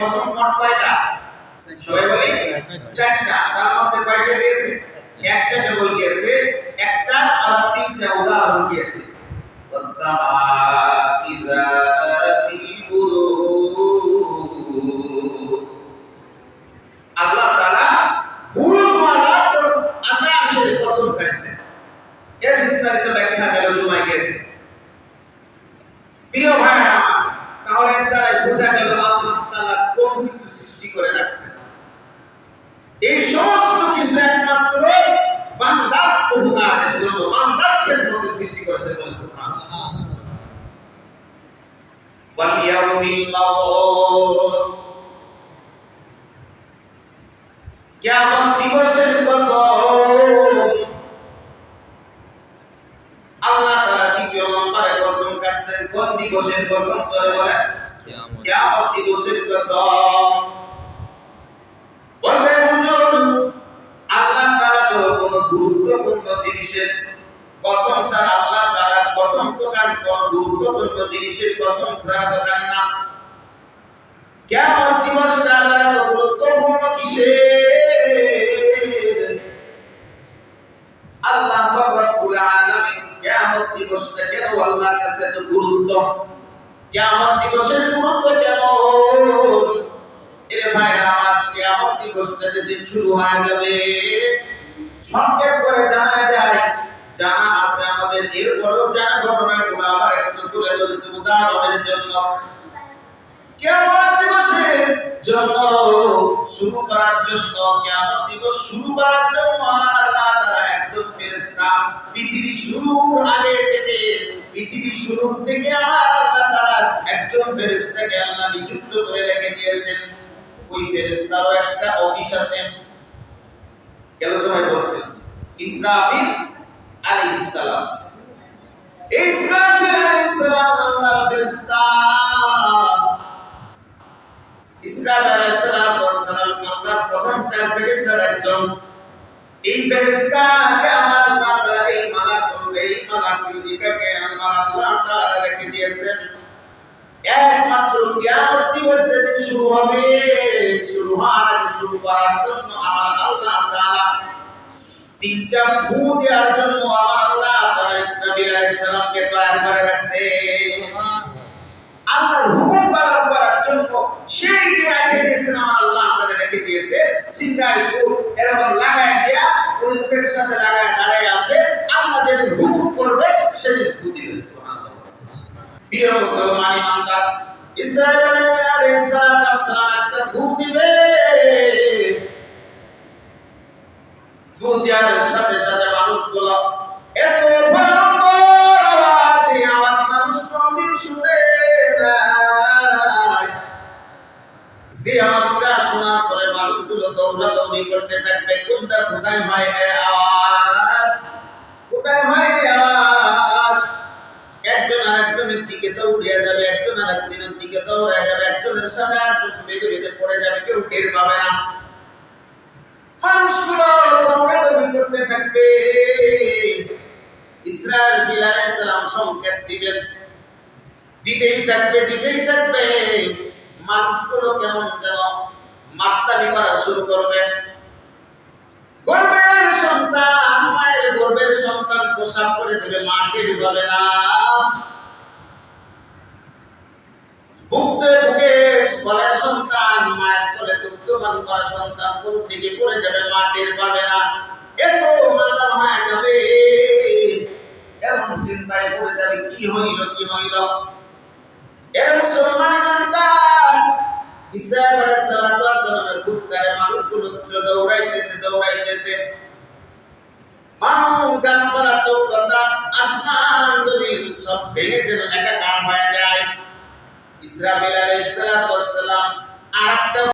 কসম মোট কয়টা? সবাই বলি চারটা। তার মধ্যে কয়টা দিয়েছে? একটা কেবল দিয়েছে, একটা আবার তিনটা উদাহরণ দিয়েছে। ওয়াসসামা'i যাতিল বুরুজ, আল্লাহ তাআলা বুরুজওয়ালা আকাশের কসম খাইছেন। এর বিস্তারিত ব্যাখ্যা গেল জুমায় গেছে। প্রিয় ভাইরা আমার, তাহলে এর দ্বারা বোঝা গেল আল্লাহ তাআলা কত কিছু সৃষ্টি করে রাখছেন। এই সমস্ত কিছু একমাত্র বান্দার উপকারের জন্য, বান্দার খেদমতে সৃষ্টি করেছেন বলে সুবহানাল্লাহ। ওয়াল ইয়াউমিল মাউউদ, কিয়ামত দিবসের কসম। আল্লাহ তাআলা দ্বিতীয় নম্বরে কসম কাটছেন। কোন দিবসের কসম করে বলে? কিয়ামত দিবসের কসম। বললেন হুজুর, আল্লাহ তাআলা তো কোন গুরুত্বপূর্ণ জিনিসের কসম ছাড়া, আল্লাহ তাআলার কসম তো কান কোন গুরুত্বপূর্ণ জিনিসের কসম ছাড়া তো কান না। কিয়ামত দিবসটা আবার এত গুরুত্বপূর্ণ কিসের? আল্লাহ রাব্বুল আলামিন কিয়ামত দিবসটা কেন আল্লাহর কাছে এত গুরুত্ব? কিয়ামত দিবসের গুরুত্ব কেন? এরে ভাইরা আমার, কিয়ামত দিবসটা যেদিন শুরু হয়ে যাবে, সংক্ষেপ করে জানা যায়, জানা আছে আমাদের, এরপরও জানা ঘটনাগুলো আবার একটু তুলে ধরছি উদাহরণের জন্য। কিয়ামত দিবসের জন্য শুরু করার জন্য, কিয়ামত দিবস শুরু করার জন্য আমার আল্লাহ তাআলা একজন ফেরেশতা পৃথিবী শুরুর আগে থেকে, পৃথিবী শুরু থেকে আমার আল্লাহ তাআলা একজন ফেরেশতাকে আল্লাহ নিযুক্ত করে রেখে দিয়েছেন। ওই ফেরেশতারও একটা অফিস আছে। কেন সবাই বলছেন? ইসরাফিল আলাইহিস সালাম। ইসরাফিল আলাইহিস সালাম আল্লাহর ফেরেশতা। ইসরাফিল আলাইহিস সালাম আল্লাহর প্রথম চার ফেরেশতার একজন। এই ফেরেশতাকে আমার আল্লাহ তাআলা, এই মালাকুলকে আমার আল্লাহ তাআলা রেখে দিয়েছেন। একমাত্র কিয়ামত দিবস যেদিন শুরু হবে, শুরু হওয়ার আগে, শুরু করার জন্য আমার আল্লাহ তাআলা তিনটা ফু দেওয়ার জন্য আমার আল্লাহ তাআলা ইসরাফিল আলাইহিস সালামকে তৈরি করে রাখছে। আল্লাহর হুকুম পালন করার জন্য সেই যে রেখে দিয়েছেন, আমার আল্লাহ তাআলা রেখে দিয়েছে সিঙ্গাই ফু, এরকম লাগায় দেয়া, ওই মুখের সাথে লাগায় দাঁড়ায় আছে। আল্লাহ যেদিন হুকুম করবে সেদিন ফু দিবেন। সুবহানাল্লাহ। প্রিয় মুসলমান ইমানদার, ইসরাফিল আলাইহিস সালাম একটা ফু দিবে। ফু দেওয়ার সাথে সাথে মানুষগুলো এত ভয়ঙ্কর আওয়াজ, এই আওয়াজ মানুষ কোনদিন শুনে নাই। যে আওয়াজটা শোনার পরে মানুষগুলো দৌড়াদৌড়ি করতে থাকবে, কোনটা কোথায় হয় আওয়াজ, কোথায় হয় আওয়াজ। একজন আরেকজনের দিকে দৌড়িয়ে যাবে, একজন আরেকজনের দিকে দৌড়িয়ে যাবে, একজনের সাথে আরেকজন বেঁধে বেঁধে পড়ে যাবে, কেউ টের পাবে না। মানুষগুলো দৌড়াদৌড়ি করতে থাকবে। ইসরাফিল আলাইহিস সালাম সংকেত দিবেন, দিতেই থাকবে, দিতেই থাকবে। মানুষগুলো কেমন যেন মাত্তামি করা শুরু করবে। গর্ভের সন্তান, মায়ের গর্ভের সন্তান প্রসাব করে দেবে, মাটির পাবে না। বুকে বুকে কোলের সন্তান, মায়ের কোলে দুগ্ধপান করা সন্তান কোল থেকে পড়ে যাবে, মাটির পাবে না। এত মাতাল হয়ে যাবে, এমন চিন্তায় পড়ে যাবে, কি হইল, কি হইল। এর মুসলমান ইমানদার, ইসরাফিল আলাইহিস সালামের বুককারে মানুষগুলো দৌড়াইতেছে, দৌড়াইতেছে। মানুষ, গাছপালা, তরুলতা, আসমান জমিন সব ভেঙে যেন একাকার হয়ে যায়। ইসরাফিল আলাইহিস সালাম আরেকটা